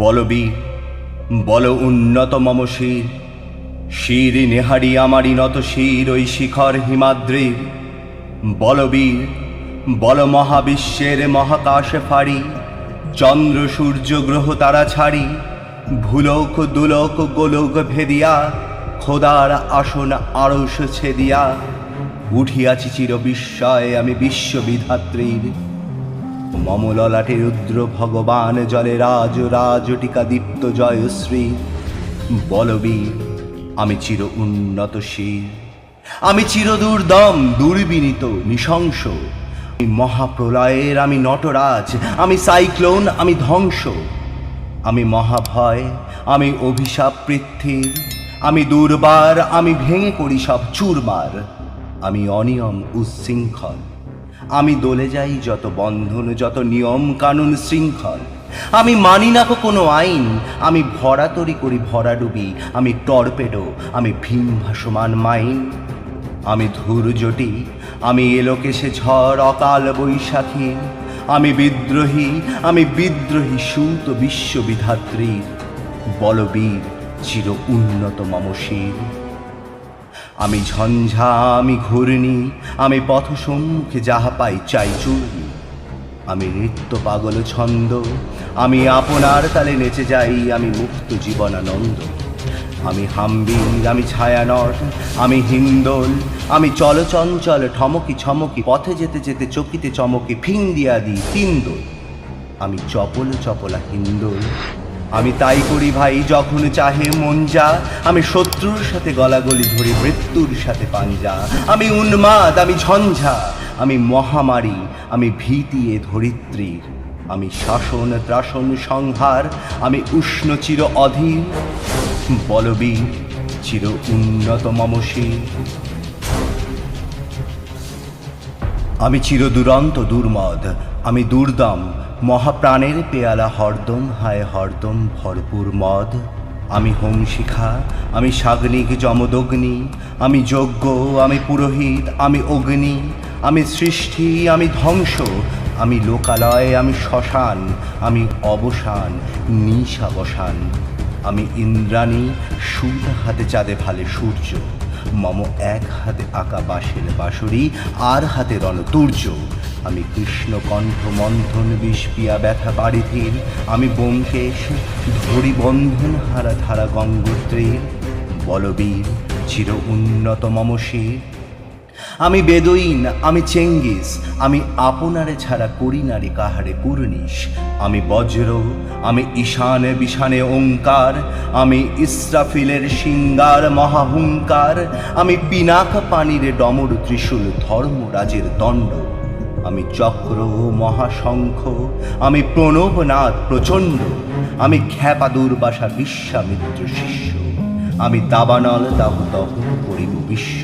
বলবীর বল উন্নত মম শির, শির নেহারি আমারি নত শির ওই শিখর হিমাদ্রির। বলবীর বল মহাবিশ্বের মহাকাশে ফাড়ি, চন্দ্র সূর্য গ্রহ তারা ছাড়ি, ভুলোক দুলোক গোলোক ভেদিয়া, খোদার আসন আড়স ছেদিয়া, উঠিয়াছি চির বিস্ময়ে আমি বিশ্ববিধাত্রীর। মম ললাটে রুদ্র ভগবান জলে রাজ রাজ টিকা দীপ্ত জয়শ্রী। বলবীর আমি চির উন্নত শির, আমি চির দুর্দম দুর্বিনীত নৃশংস। আমি মহাপ্রলয়ের আমি নটরাজ, আমি সাইক্লোন আমি ধ্বংস। আমি মহাভয় আমি অভিশাপ পৃথ্বীর, আমি দুর্বার আমি ভেঙে করি সব চুরমার। আমি অনিয়ম উচ্ছৃঙ্খল, আমি দলে যাই যত বন্ধন যত নিয়ম কানুন শৃঙ্খল। আমি মানি না কোনো আইন, আমি ভরাতরি করি ভরাডুবি, আমি টর্পেডো আমি ভীম ভাসমান মাইন। আমি ধূর্যটি আমি এলোকেশে ঝড় অকাল বৈশাখী, আমি বিদ্রোহী সুত বিশ্ববিধাত্রীর। বলবীর চির উন্নত মম শির। আমি ঝঞ্ঝা আমি ঘূর্ণি, আমি পথ সম্মুখে যাহা পাই চাই চূর্ণি। আমি নৃত্য পাগল ছন্দ, আমি আপনার তালে নেচে যাই, আমি মুক্ত জীবনানন্দ। আমি হাম্বির আমি ছায়ানট, আমি হিন্দোল, আমি চলচঞ্চল ঠমকি ছমকি, পথে যেতে যেতে চকিতে চমকে ফিং দিয়া দিই তিনদোল। আমি চপল চপলা হিন্দোল, আমি তাই করি ভাই যখন চাহে মন যা। আমি শত্রুর সাথে গলাগলি ধরি মৃত্যুর সাথে পাঞ্জা। আমি উন্মাদ আমি ঝঞ্ঝা, আমি মহামারী আমি ভীতি এ ধরিত্রীর। আমি শাসন ত্রাসন সংহার, আমি উষ্ণ চির অধীর। বলবীর চির উন্নত মম শির। আমি চির দুরন্ত দুর্মদ, আমি দুর্দম মহাপ্রাণের পেয়ালা হরদম হায় হরদম ভরপুর মদ। আমি হোমশিখা আমি সাগ্নিক যমদগ্নি, আমি যজ্ঞ আমি পুরোহিত আমি অগ্নি। আমি সৃষ্টি আমি ধ্বংস, আমি লোকালয় আমি শ্মশান, আমি অবসান নিশাবসান। আমি ইন্দ্রাণী সুদ হাতে চাঁদে ভালে সূর্য, মম এক হাতে আঁকা বাঁশের বাঁশরি আর হাতে রণতুর্য। আমি কৃষ্ণ কণ্ঠ মন্থন বিষপিয়া ব্যথা বাড়িধীর, আমি ব্যোমকেশ ধরি বন্ধন হারা ধারা গঙ্গোত্রীর। বলবীর চির উন্নত মম শির। আমি বেদুইন আমি চেঙ্গিস, আমি আপনারে ছাড়া করি নারী কাহারে কুর্নিশ। আমি বজ্র আমি ঈশানে বিশানে ওঙ্কার, আমি ইসরাফিলের সিঙ্গার মহাহুঙ্কার। আমি পিনাক পানিরে ডমর ত্রিশূল ধর্মরাজের দণ্ড। আমি চক্র মহাশঙ্খ আমি প্রণবনাদ প্রচণ্ড। আমি খ্যাপা দুর্বাসা বিশ্বামিত্র শিষ্য, আমি দাবানল দাহ দহন করিব বিশ্ব।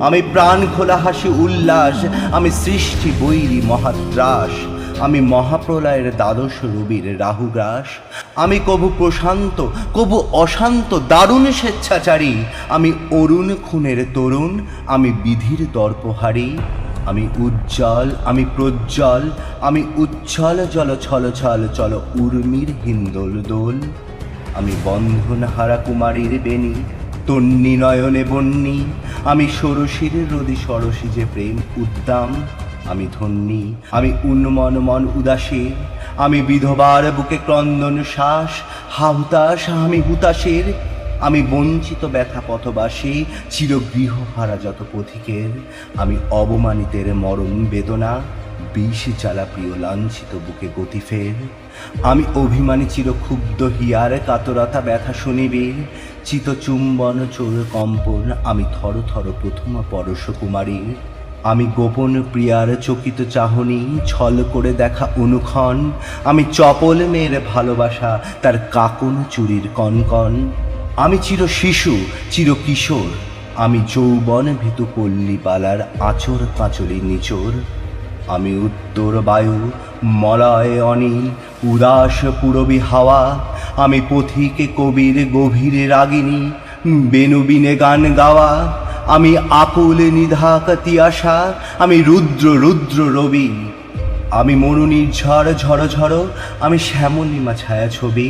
আমি প্রাণ খোলা হাসি উল্লাস, আমি সৃষ্টি বৈরী মহাত্রাস। আমি মহাপ্রলয়ের দ্বাদশ রবির রাহুগ্রাস। আমি কবু প্রশান্ত কবু অশান্ত দারুণ স্বেচ্ছাচারী। আমি অরুণ খুনের তরুণ, আমি বিধির দর্পহারী। আমি উজ্জ্বল আমি প্রজ্জ্বল, আমি উচ্ছল জল ছল ছল চল উর্মির হিন্দোল দোল। আমি বন্ধন হারা কুমারীর বেণী, তন্নি নয়নে বন্যী। আমি ষোড়শীর রোদি সরসী যে প্রেম উদ্দাম। আমি ধন্যী আমি উন্মন মন উদাসীর, আমি বিধবার বুকে ক্রন্দন শ্বাস হাহুতাস আমি হুতাশের। আমি বঞ্চিত ব্যথা পথবাসী চির গৃহহারা যত পথিকের। আমি অবমানিতের মরণ বেদনা, বিষ জ্বালা প্রিয় লাঞ্ছিত বুকে গতি ফের। আমি অভিমানী চির ক্ষুব্ধ হিয়ার কাতরতা ব্যথা শুনিবীর। চিতচুম্বন চোর কম্পন আমি থর থর প্রথম পরশ কুমারীর। আমি গোপন প্রিয়ার চকিত চাহনি ছল করে দেখা অনুক্ষণ। আমি চপল মেয়ের ভালোবাসা তার কাকন চুরির কনকন। আমি চির শিশু চির কিশোর, আমি যৌবন ভীতু পল্লীবালার আঁচর কাঁচলি নিচোর। আমি উত্তর বায়ু মলয় অনিল উদাস পুরবী হাওয়া। আমি পথিকে কবির গভীর রাগিনী বেনুবিনে গান গাওয়া। আমি আকুল নিধাক তিয়াসা, আমি রুদ্র রুদ্র রবি। আমি মরুনির ঝড় ঝড়ো ঝড়ো, আমি শ্যামলিমা ছায়া ছবি,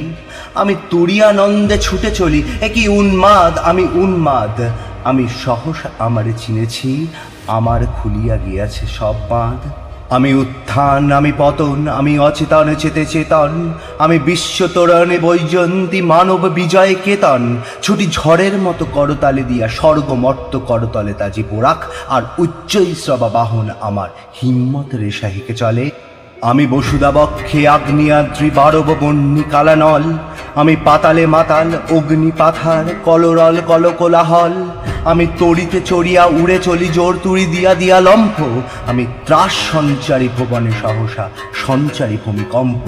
আমি তুরিয়ানন্দে ছুটে চলি, একই উন্মাদ আমি উন্মাদ। আমি সহসা আমারে চিনেছি, আমার খুলিয়া গিয়াছে সব বাঁধ। আমি উত্থান আমি পতন, আমি অচেতন চেতে চেতন, আমি বিশ্বতরণে বৈজয়ন্তী মানব বিজয় কেতন। ছুটি ঝড়ের মতো করতালে দিয়া স্বর্গমর্ত করতলে তাজি পোড়াক, আর উচ্চৈশ্রবা বাহন আমার হিম্মত রেশাহিকে চলে। আমি বসুদাবক্ষে আগ্নেয়াদ্রি বারব বন্যী কালানল, আমি পাতালে মাতাল অগ্নি পাথার কলরল কলকোলাহল। আমি তড়িতে চড়িয়া উড়ে চলি জোর তুড়ি দিয়া দিয়া লম্ফ, আমি ত্রাস সঞ্চারী ভুবনে সহসা সঞ্চারী ভূমিকম্প।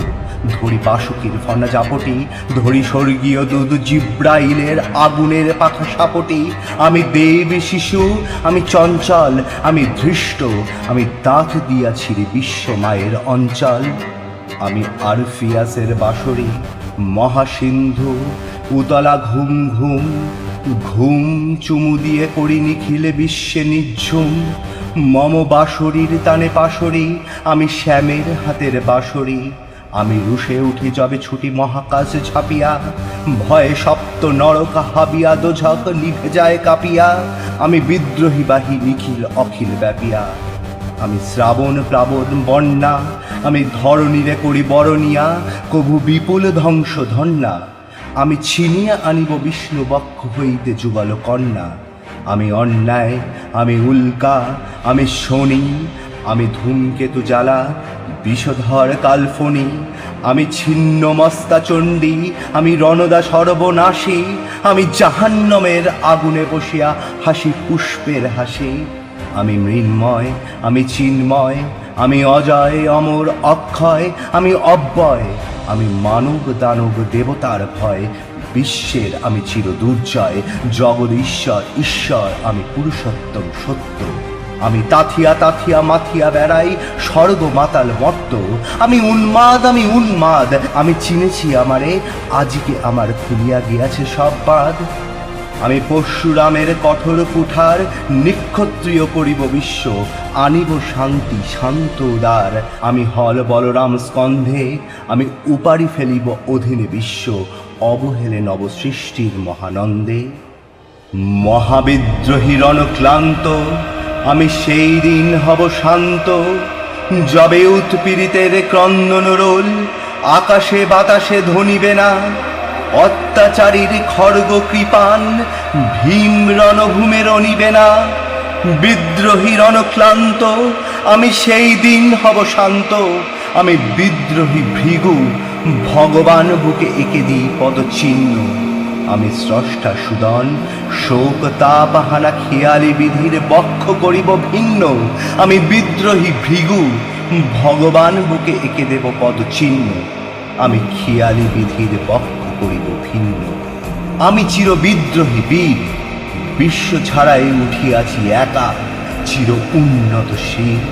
ধরি বাসুকির ফনা জাপটি, ধরি স্বর্গীয় দুধ জিব্রাইলের আগুনের পাখা সাপটি। আমি দেব শিশু, আমি চঞ্চল, আমি ধৃষ্ট, আমি দাঁত দিয়াছিরি বিশ্ব মায়ের অঞ্চল। আমি আরফিয়াসের বাঁশরি মহাসিন্ধু, উতলা ঘুম ঘুম ঘুম চুমু দিয়ে করি নিখিলে বিশ্বে নিঝুম। মম বাঁশরীর তানে পাশরি, আমি শ্যামের হাতের বাঁশরি। আমি রুষে উঠি যবে ছুটি মহাকাশ ঝাঁপিয়া, ভয়ে সপ্ত নরক হাবিয়া দোঝক নিভে যায় কাঁপিয়া। আমি বিদ্রোহী বাহী নিখিল অখিল ব্যাপিয়া, আমি শ্রাবণ প্লাবন বন্যা, আমি ধরণীরে করি বরণিয়া কভু বিপুল ধ্বংস ধন্যা। আমি ছিনিয়া আনিব বিষ্ণু বক্ষ হইতে যুগল কন্যা। আমি অন্যায়, আমি উল্কা, আমি শনি, আমি ধূমকেতু জ্বালা বিষধর কালফনি। আমি ছিন্ন মস্তা চণ্ডী, আমি রণদা সর্বনাশী, আমি জাহান্নমের আগুনে বসিয়া হাসি পুষ্পের হাসি। আমি মৃন্ময়, আমি চিন্ময়, আমি অজয় অমর অক্ষয়, আমি অব্যয়, আমি মানব দানব দেবতার ভয়। বিশ্বের আমি চির দুর্জয়, জগদীশ্বর ঈশ্বর, আমি পুরুষোত্তম সত্য। আমি তাথিয়া তাথিয়া মাথিয়া বেড়াই স্বর্গ মাতাল মত্ত। আমি উন্মাদ, আমি উন্মাদ, আমি চিনেছি আমারে, আজকে আমার খুলিয়া গিয়াছে সব বাঁধ। আমি পরশুরামের কঠোর কুঠার নিক্ষত্রিয় করিব বিশ্ব, আনিব শান্তি শান্ত উদার। আমি হল বলরাম স্কন্ধে, আমি উপারি ফেলিব অধীনে বিশ্ব, অবহেলে নবসৃষ্টির মহানন্দে। মহাবিদ্রোহী রণক্লান্ত, আমি সেই দিন হব শান্ত, যবে উৎপীড়িতের ক্রন্দন রোল আকাশে বাতাসে ধ্বনিবে না। অত্যাচারীর খড়গ কৃপান ভীম রণভূমে রণিবে না। বিদ্রোহী রণক্লান্ত, আমি সেই দিন হব শান্ত, আমি বিদ্রোহী ভৃগু ভগবান বুকে এঁকে দিই পদচিহ্ন। আমি স্রষ্টা সুদন, শোক তাপহানা খেয়ালি বিধির বক্ষ করিব ভিন্ন। আমি বিদ্রোহী ভৃগু ভগবান বুকে এঁকে দেব পদচিহ্ন। আমি খেয়ালি বিধির বক্ষ করিব ভিন্ন। আমি চির বিদ্রোহী বীর, বিশ্ব ছাড়াই উঠিয়াছি একা, চির উন্নত শির।